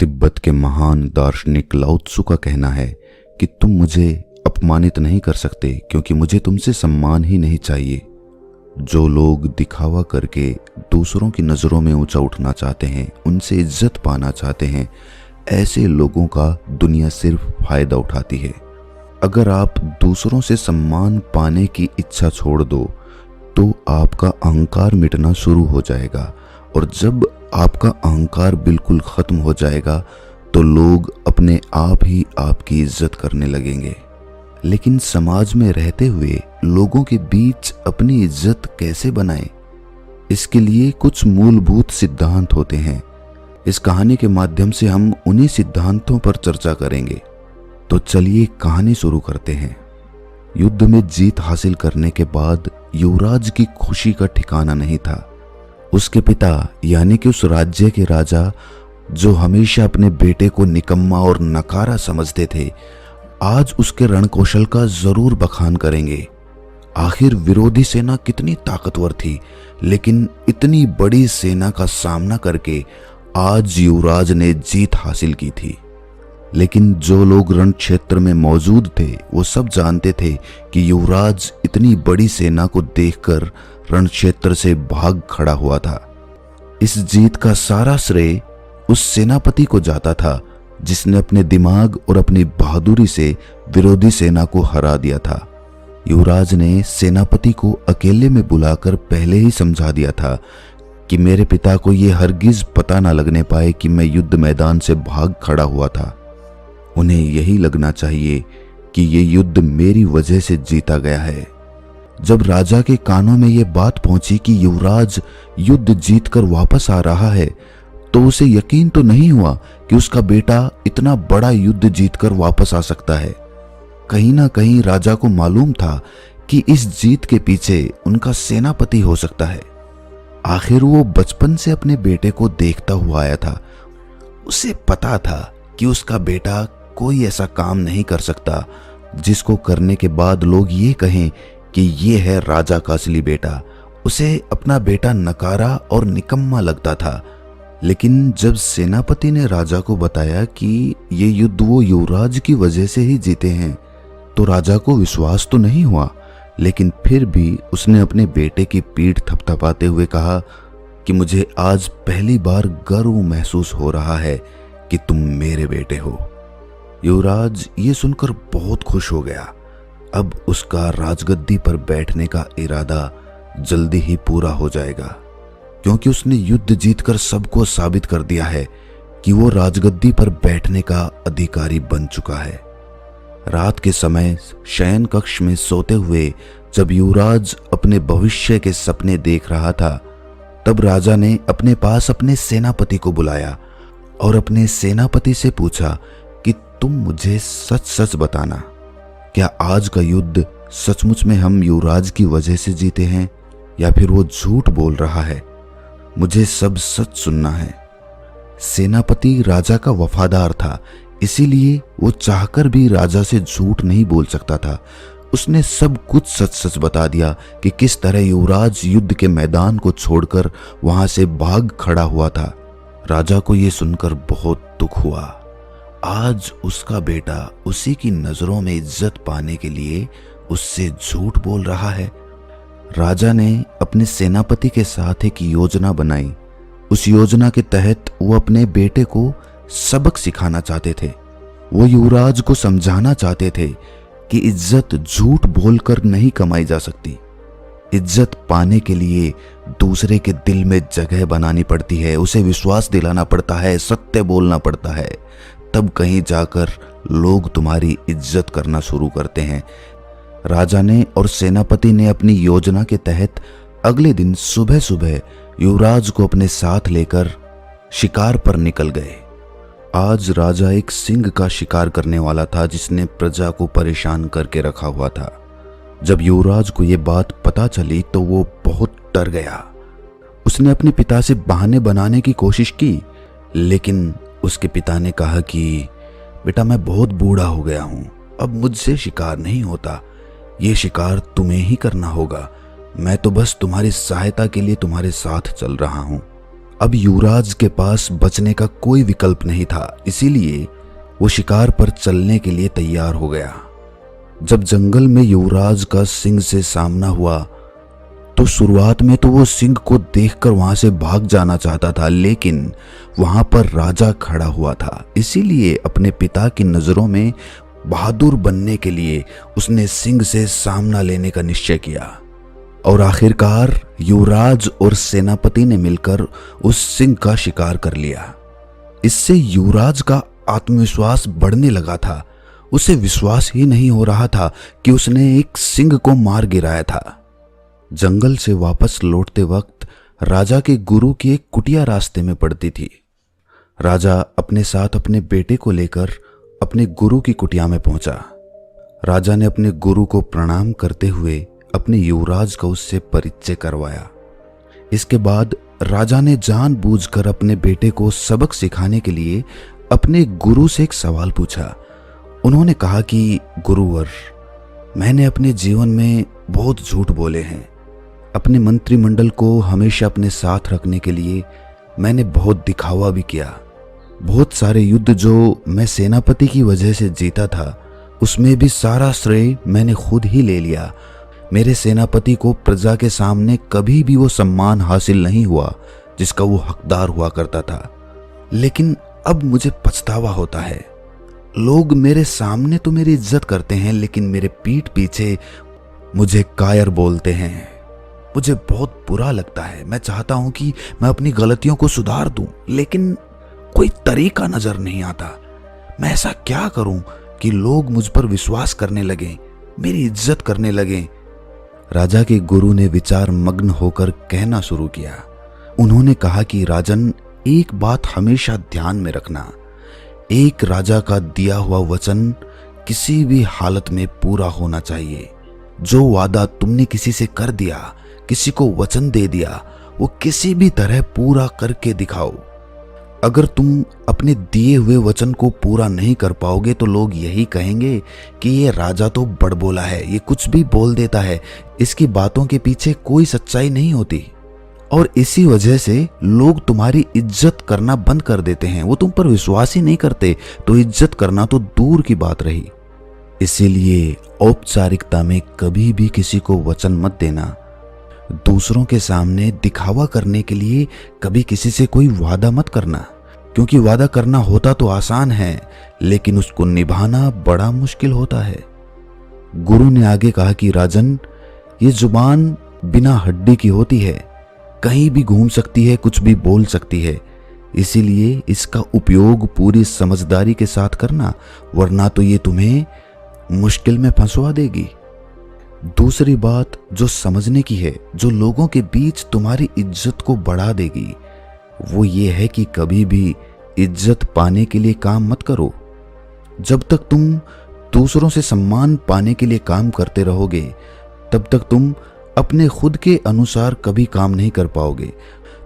तिब्बत के महान दार्शनिक लाओ त्सु का कहना है कि तुम मुझे अपमानित नहीं कर सकते क्योंकि मुझे तुमसे सम्मान ही नहीं चाहिए। जो लोग दिखावा करके दूसरों की नज़रों में ऊंचा उठना चाहते हैं, उनसे इज्जत पाना चाहते हैं, ऐसे लोगों का दुनिया सिर्फ फायदा उठाती है। अगर आप दूसरों से सम्मान पाने की इच्छा छोड़ दो तो आपका अहंकार मिटना शुरू हो जाएगा, और जब आपका अहंकार बिल्कुल खत्म हो जाएगा तो लोग अपने आप ही आपकी इज्जत करने लगेंगे। लेकिन समाज में रहते हुए लोगों के बीच अपनी इज्जत कैसे बनाएं? इसके लिए कुछ मूलभूत सिद्धांत होते हैं। इस कहानी के माध्यम से हम उन्हीं सिद्धांतों पर चर्चा करेंगे। तो चलिए कहानी शुरू करते हैं। युद्ध में जीत हासिल करने के बाद युवराज की खुशी का ठिकाना नहीं था। उसके पिता यानी कि उस राज्य के राजा, जो हमेशा अपने बेटे को निकम्मा और नकारा समझते थे, आज उसके रणकौशल का जरूर बखान करेंगे। आखिर विरोधी सेना कितनी ताकतवर थी, लेकिन इतनी बड़ी सेना का सामना करके आज युवराज ने जीत हासिल की थी। लेकिन जो लोग रण क्षेत्र में मौजूद थे वो सब जानते थे कि युवराज इतनी बड़ी सेना को देखकर रण क्षेत्र से भाग खड़ा हुआ था। इस जीत का सारा श्रेय उस सेनापति को जाता था जिसने अपने दिमाग और अपनी बहादुरी से विरोधी सेना को हरा दिया था। युवराज ने सेनापति को अकेले में बुलाकर पहले ही समझा दिया था कि मेरे पिता को यह हरगिज पता न लगने पाए कि मैं युद्ध मैदान से भाग खड़ा हुआ था। उन्हें यही लगना चाहिए कि ये युद्ध मेरी वजह से जीता गया है। जब राजा के कानों में यह बात पहुंची कि युवराज युद्ध जीतकर वापस आ रहा है, तो उसे यकीन तो नहीं हुआ कि उसका बेटा इतना बड़ा युद्ध जीतकर वापस आ सकता है। कहीं ना कहीं राजा को मालूम था कि इस जीत के पीछे उनका सेनापति हो सकता है। आखिर वो बचपन से अपने बेटे को देखता हुआ आया था। उसे पता था कि उसका बेटा कोई ऐसा काम नहीं कर सकता जिसको करने के बाद लोग ये कहें कि ये है राजा का असली बेटा। उसे अपना बेटा नकारा और निकम्मा लगता था। लेकिन जब सेनापति ने राजा को बताया कि ये युद्ध वो युवराज की वजह से ही जीते हैं, तो राजा को विश्वास तो नहीं हुआ, लेकिन फिर भी उसने अपने बेटे की पीठ थपथपाते हुए कहा कि मुझे आज पहली बार गर्व महसूस हो रहा है कि तुम मेरे बेटे हो। युवराज ये सुनकर बहुत खुश हो गया। अब उसका राजगद्दी पर बैठने का इरादा जल्दी ही पूरा हो जाएगा, क्योंकि उसने युद्ध जीतकर सबको साबित कर दिया है कि वो राजगद्दी पर बैठने का अधिकारी बन चुका है। रात के समय शयन कक्ष में सोते हुए जब युवराज अपने भविष्य के सपने देख रहा था, तब राजा ने अपने पास अपने सेनापति को बुलाया और अपने सेनापति से पूछा कि तुम मुझे सच सच बताना, क्या आज का युद्ध सचमुच में हम युवराज की वजह से जीते हैं या फिर वो झूठ बोल रहा है? मुझे सब सच सुनना है। सेनापति राजा का वफादार था, इसीलिए वो चाहकर भी राजा से झूठ नहीं बोल सकता था। उसने सब कुछ सच सच बता दिया कि किस तरह युवराज युद्ध के मैदान को छोड़कर वहां से भाग खड़ा हुआ था। राजा को यह सुनकर बहुत दुख हुआ। आज उसका बेटा उसी की नजरों में इज्जत पाने के लिए उससे झूठ बोल रहा है। राजा ने अपने सेनापति के साथ एक योजना बनाई। उस योजना के तहत वो अपने बेटे को सबक सिखाना चाहते थे। वो युवराज को समझाना चाहते थे कि इज्जत झूठ बोलकर नहीं कमाई जा सकती। इज्जत पाने के लिए दूसरे के दिल में जगह बनानी पड़ती है, उसे विश्वास दिलाना पड़ता है, सत्य बोलना पड़ता है, तब कहीं जाकर लोग तुम्हारी इज्जत करना शुरू करते हैं। राजा ने और सेनापति ने अपनी योजना के तहत अगले दिन सुबह सुबह युवराज को अपने साथ लेकर शिकार पर निकल गए। आज राजा एक सिंह का शिकार करने वाला था जिसने प्रजा को परेशान करके रखा हुआ था। जब युवराज को यह बात पता चली तो वो बहुत डर गया। उसने अपने पिता से बहाने बनाने की कोशिश की, लेकिन उसके पिता ने कहा कि बेटा, मैं बहुत बूढ़ा हो गया हूं, अब मुझसे शिकार नहीं होता, ये शिकार तुम्हें ही करना होगा। मैं तो बस तुम्हारी सहायता के लिए तुम्हारे साथ चल रहा हूं। अब युवराज के पास बचने का कोई विकल्प नहीं था, इसीलिए वो शिकार पर चलने के लिए तैयार हो गया। जब जंगल में युवराज का सिंह से सामना हुआ तो शुरुआत में तो वो सिंह को देखकर वहां से भाग जाना चाहता था, लेकिन वहां पर राजा खड़ा हुआ था, इसीलिए अपने पिता की नजरों में बहादुर बनने के लिए उसने सिंह से सामना लेने का निश्चय किया। और आखिरकार युवराज और सेनापति ने मिलकर उस सिंह का शिकार कर लिया। इससे युवराज का आत्मविश्वास बढ़ने लगा था। उसे विश्वास ही नहीं हो रहा था कि उसने एक सिंह को मार गिराया था। जंगल से वापस लौटते वक्त राजा के गुरु की एक कुटिया रास्ते में पड़ती थी। राजा अपने साथ अपने बेटे को लेकर अपने गुरु की कुटिया में पहुंचा। राजा ने अपने गुरु को प्रणाम करते हुए अपने युवराज का उससे परिचय करवाया। इसके बाद राजा ने जानबूझकर अपने बेटे को सबक सिखाने के लिए अपने गुरु से एक सवाल पूछा। उन्होंने कहा कि गुरुवर, मैंने अपने जीवन में बहुत झूठ बोले हैं। अपने मंत्रिमंडल को हमेशा अपने साथ रखने के लिए मैंने बहुत दिखावा भी किया। बहुत सारे युद्ध जो मैं सेनापति की वजह से जीता था, उसमें भी सारा श्रेय मैंने खुद ही ले लिया। मेरे सेनापति को प्रजा के सामने कभी भी वो सम्मान हासिल नहीं हुआ जिसका वो हकदार हुआ करता था। लेकिन अब मुझे पछतावा होता है। लोग मेरे सामने तो मेरी इज्जत करते हैं, लेकिन मेरे पीठ पीछे मुझे कायर बोलते हैं। मुझे बहुत बुरा लगता है। मैं चाहता हूं कि मैं अपनी गलतियों को सुधार दूं, लेकिन कोई तरीका नजर नहीं आता। मैं ऐसा क्या करूं कि लोग मुझ पर विश्वास करने लगें, मेरी इज्जत करने लगें। राजा के गुरु ने विचार मग्न होकर कहना शुरू किया। उन्होंने कहा कि राजन, एक बात हमेशा ध्यान में रखना। एक राजा का दिया हुआ वचन किसी भी हालत में पूरा होना चाहिए। जो वादा तुमने किसी से कर दिया, किसी को वचन दे दिया, वो किसी भी तरह पूरा करके दिखाओ। अगर तुम अपने दिए हुए वचन को पूरा नहीं कर पाओगे तो लोग यही कहेंगे कि ये राजा तो बड़बोला है, ये कुछ भी बोल देता है, इसकी बातों के पीछे कोई सच्चाई नहीं होती। और इसी वजह से लोग तुम्हारी इज्जत करना बंद कर देते हैं। वो तुम पर विश्वास ही नहीं करते, तो इज्जत करना तो दूर की बात रही। इसीलिए औपचारिकता में कभी भी किसी को वचन मत देना। दूसरों के सामने दिखावा करने के लिए कभी किसी से कोई वादा मत करना, क्योंकि वादा करना होता तो आसान है, लेकिन उसको निभाना बड़ा मुश्किल होता है। गुरु ने आगे कहा कि राजन, ये जुबान बिना हड्डी की होती है, कहीं भी घूम सकती है, कुछ भी बोल सकती है। इसीलिए इसका उपयोग पूरी समझदारी के साथ करना, वरना तो ये तुम्हें मुश्किल में फंसवा देगी। दूसरी बात जो समझने की है, जो लोगों के बीच तुम्हारी इज्जत को बढ़ा देगी, वो ये है कि कभी भी इज्जत पाने के लिए काम मत करो। जब तक तुम दूसरों से सम्मान पाने के लिए काम करते रहोगे, तब तक तुम अपने खुद के अनुसार कभी काम नहीं कर पाओगे।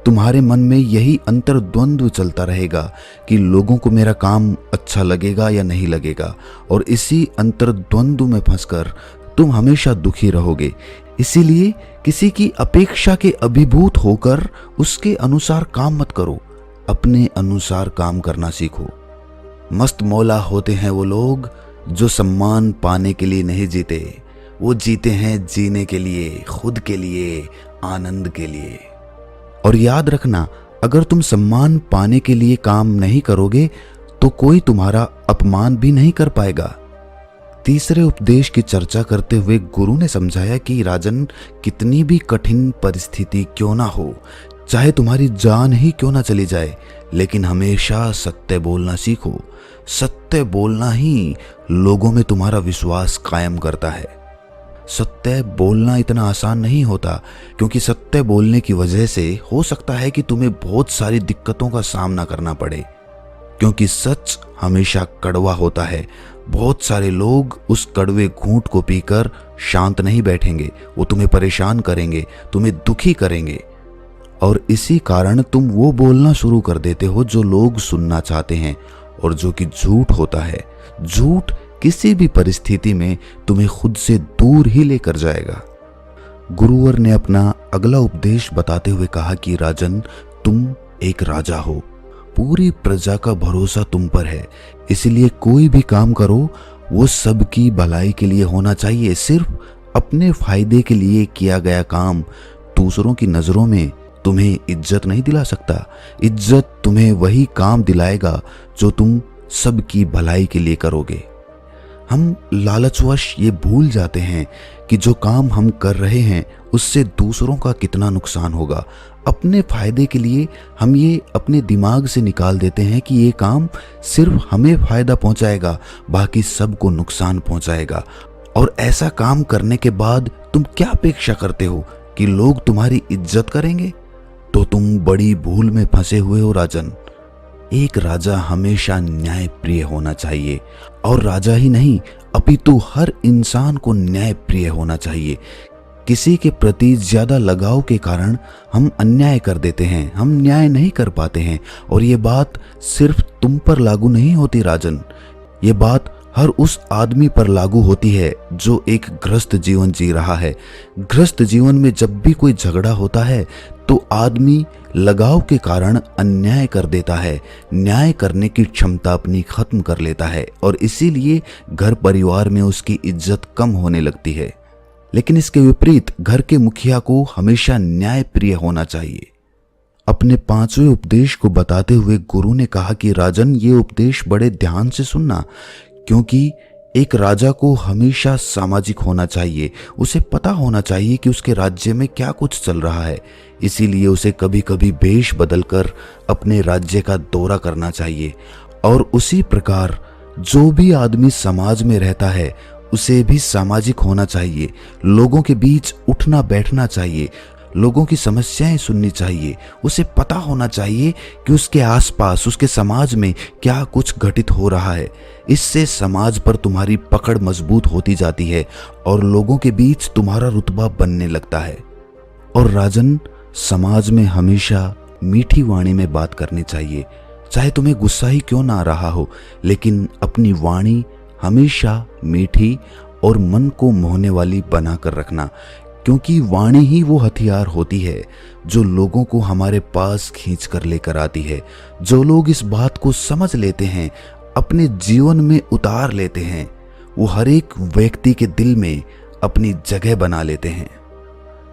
तुम्हारे मन में यही अंतर्द्वंद्व चलता रहेगा कि लोगों को मेरा काम अच्छा लगेगा या नहीं लगेगा, और इसी अंतर्द्वंद्व में फंसकर तुम हमेशा दुखी रहोगे। इसीलिए किसी की अपेक्षा के अभिभूत होकर उसके अनुसार काम मत करो, अपने अनुसार काम करना सीखो। मस्त मौला होते हैं वो लोग जो सम्मान पाने के लिए नहीं जीते, वो जीते हैं जीने के लिए, खुद के लिए, आनंद के लिए। और याद रखना, अगर तुम सम्मान पाने के लिए काम नहीं करोगे तो कोई तुम्हारा अपमान भी नहीं कर पाएगा। तीसरे उपदेश की चर्चा करते हुए गुरु ने समझाया कि राजन, कितनी भी कठिन परिस्थिति क्यों ना हो, चाहे तुम्हारी जान ही क्यों ना चली जाए, लेकिन हमेशा सत्य बोलना सीखो। सत्य बोलना ही लोगों में तुम्हारा विश्वास कायम करता है। सत्य बोलना इतना आसान नहीं होता, क्योंकि सत्य बोलने की वजह से हो सकता है कि तुम्हें बहुत सारी दिक्कतों का सामना करना पड़े, क्योंकि सच हमेशा कड़वा होता है। बहुत सारे लोग उस कड़वे घूंट को पीकर शांत नहीं बैठेंगे, वो तुम्हें परेशान करेंगे, तुम्हें दुखी करेंगे, और इसी कारण तुम वो बोलना शुरू कर देते हो जो लोग सुनना चाहते हैं, और जो कि झूठ होता है। झूठ किसी भी परिस्थिति में तुम्हें खुद से दूर ही लेकर जाएगा। गुरुवर ने अपना अगला उपदेश बताते हुए कहा कि राजन, तुम एक राजा हो। पूरी प्रजा का भरोसा तुम पर है, इसलिए कोई भी काम करो वो सबकी भलाई के लिए होना चाहिए। सिर्फ अपने फायदे के लिए किया गया काम दूसरों की नजरों में तुम्हें इज्जत नहीं दिला सकता। इज्जत तुम्हें वही काम दिलाएगा जो तुम सबकी भलाई के लिए करोगे। हम लालचवश ये भूल जाते हैं कि जो काम हम कर रहे हैं उससे दूसरों का कितना नुकसान होगा। अपने फायदे के लिए हम ये अपने दिमाग से निकाल देते हैं कि ये काम सिर्फ हमें फायदा पहुंचाएगा, बाकी सबको नुकसान पहुंचाएगा। और ऐसा काम करने के बाद तुम क्या अपेक्षा करते हो कि लोग तुम्हारी इज्जत करेंगे? तो तुम बड़ी भूल में फंसे हुए हो राजन। एक राजा हमेशा न्यायप्रिय होना चाहिए, और राजा ही नहीं अपितु हर इंसान को न्यायप्रिय होना चाहिए। किसी के प्रति ज्यादा लगाव के कारण हम अन्याय कर देते हैं, हम न्याय नहीं कर पाते हैं। और ये बात सिर्फ तुम पर लागू नहीं होती राजन, ये बात हर उस आदमी पर लागू होती है जो एक ग्रस्त जीवन जी रहा है। ग्रस्त जीवन में जब भी कोई झगड़ा होता है तो आदमी लगाव के कारण अन्याय कर देता है, न्याय करने की क्षमता अपनी खत्म कर लेता है, और इसीलिए घर परिवार में उसकी इज्जत कम होने लगती है। लेकिन इसके विपरीत घर के मुखिया को हमेशा न्यायप्रिय होना चाहिए। अपने 5वें उपदेश को बताते हुए गुरु ने कहा कि राजन, ये उपदेश बड़े ध्यान से सुनना, क्योंकि एक राजा को हमेशा सामाजिक होना चाहिए। उसे पता होना चाहिए कि उसके राज्य में क्या कुछ चल रहा है, इसीलिए उसे कभी कभी वेश बदलकर अपने राज्य का दौरा करना चाहिए। और उसी प्रकार जो भी आदमी समाज में रहता है उसे भी सामाजिक होना चाहिए। लोगों के बीच उठना बैठना चाहिए, लोगों की समस्याएं सुननी चाहिए। उसे पता होना चाहिए कि उसके आसपास, उसके समाज में क्या कुछ घटित हो रहा है। इससे समाज पर तुम्हारी पकड़ मजबूत होती जाती है और लोगों के बीच तुम्हारा रुतबा बनने लगता है। और राजन, समाज में हमेशा मीठी वाणी में बात करनी चाहिए, चाहे तुम्हें गुस्सा ही क्यों ना आ रहा हो, लेकिन अपनी वाणी हमेशा मीठी और मन को मोहने वाली बनाकर रखना, क्योंकि वाणी ही वो हथियार होती है जो लोगों को हमारे पास खींच कर लेकर आती है। जो लोग इस बात को समझ लेते हैं, अपने जीवन में उतार लेते हैं, वो हर एक व्यक्ति के दिल में अपनी जगह बना लेते हैं।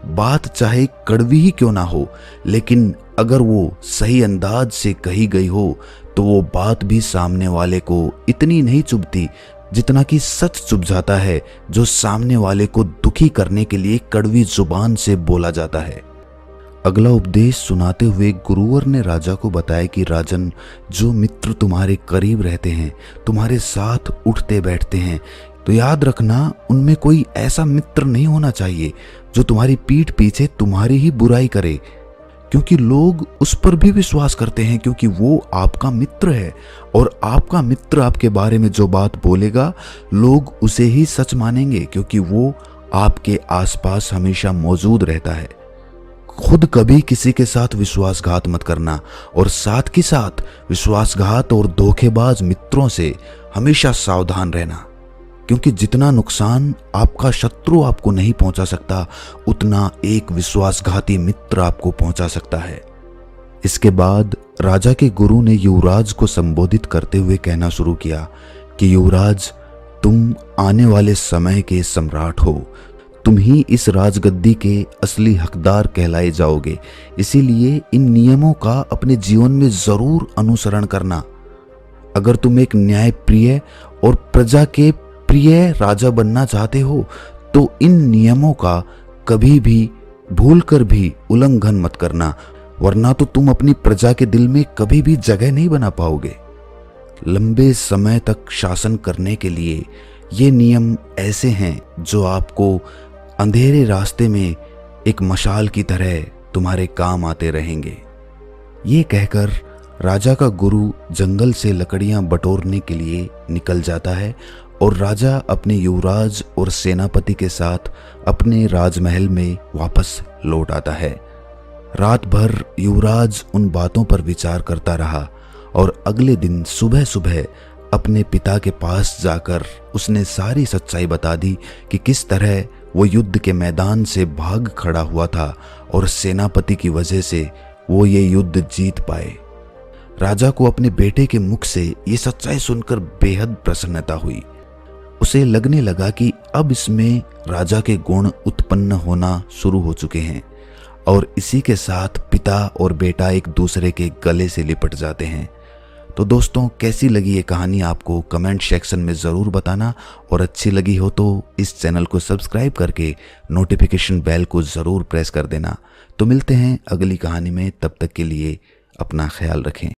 बात चाहे कड़वी ही क्यों ना हो, लेकिन अगर वो सही अंदाज से कही गई हो तो वो बात भी सामने वाले को इतनी नहीं चुभती जितना कि सच चुभ जाता है जो सामने वाले को दुखी करने के लिए कड़वी जुबान से बोला जाता है। अगला उपदेश सुनाते हुए गुरुवर ने राजा को बताया कि राजन, जो मित्र तुम्हारे करीब रहते हैं, तुम्हारे साथ उठते बैठते हैं, तो याद रखना उनमें कोई ऐसा मित्र नहीं होना चाहिए जो तुम्हारी पीठ पीछे तुम्हारी ही बुराई करे, क्योंकि लोग उस पर भी विश्वास करते हैं, क्योंकि वो आपका मित्र है। और आपका मित्र आपके बारे में जो बात बोलेगा लोग उसे ही सच मानेंगे, क्योंकि वो आपके आसपास हमेशा मौजूद रहता है। खुद कभी किसी के साथ विश्वासघात मत करना, और साथ ही साथ विश्वासघात और धोखेबाज मित्रों से हमेशा सावधान रहना, क्योंकि जितना नुकसान आपका शत्रु आपको नहीं पहुंचा सकता, उतना एक विश्वासघाती मित्र आपको पहुंचा सकता है। इसके बाद राजा के गुरु ने युवराज को संबोधित करते हुए कहना शुरू किया कि युवराज, तुम आने वाले समय के सम्राट हो, तुम ही इस राजगद्दी के असली हकदार कहलाए जाओगे। इसीलिए इन नियमों का अपने जीवन में जरूर अनुसरण करना। अगर तुम एक न्यायप्रिय और प्रजा के प्रिय राजा बनना चाहते हो तो इन नियमों का कभी भी भूलकर भी उल्लंघन मत करना, वरना तो तुम अपनी प्रजा के दिल में कभी भी जगह नहीं बना पाओगे। लंबे समय तक शासन करने के लिए ये नियम ऐसे हैं जो आपको अंधेरे रास्ते में एक मशाल की तरह तुम्हारे काम आते रहेंगे। ये कहकर राजा का गुरु जंगल से लकड़ियां बटोरने के लिए निकल जाता है और राजा अपने युवराज और सेनापति के साथ अपने राजमहल में वापस लौट आता है। रात भर युवराज उन बातों पर विचार करता रहा और अगले दिन सुबह सुबह अपने पिता के पास जाकर उसने सारी सच्चाई बता दी कि किस तरह वो युद्ध के मैदान से भाग खड़ा हुआ था और सेनापति की वजह से वो ये युद्ध जीत पाए। राजा को अपने बेटे के मुख से ये सच्चाई सुनकर बेहद प्रसन्नता हुई। उसे लगने लगा कि अब इसमें राजा के गुण उत्पन्न होना शुरू हो चुके हैं और इसी के साथ पिता और बेटा एक दूसरे के गले से लिपट जाते हैं। तो दोस्तों, कैसी लगी ये कहानी आपको कमेंट सेक्शन में ज़रूर बताना, और अच्छी लगी हो तो इस चैनल को सब्सक्राइब करके नोटिफिकेशन बेल को ज़रूर प्रेस कर देना। तो मिलते हैं अगली कहानी में, तब तक के लिए अपना ख्याल रखें।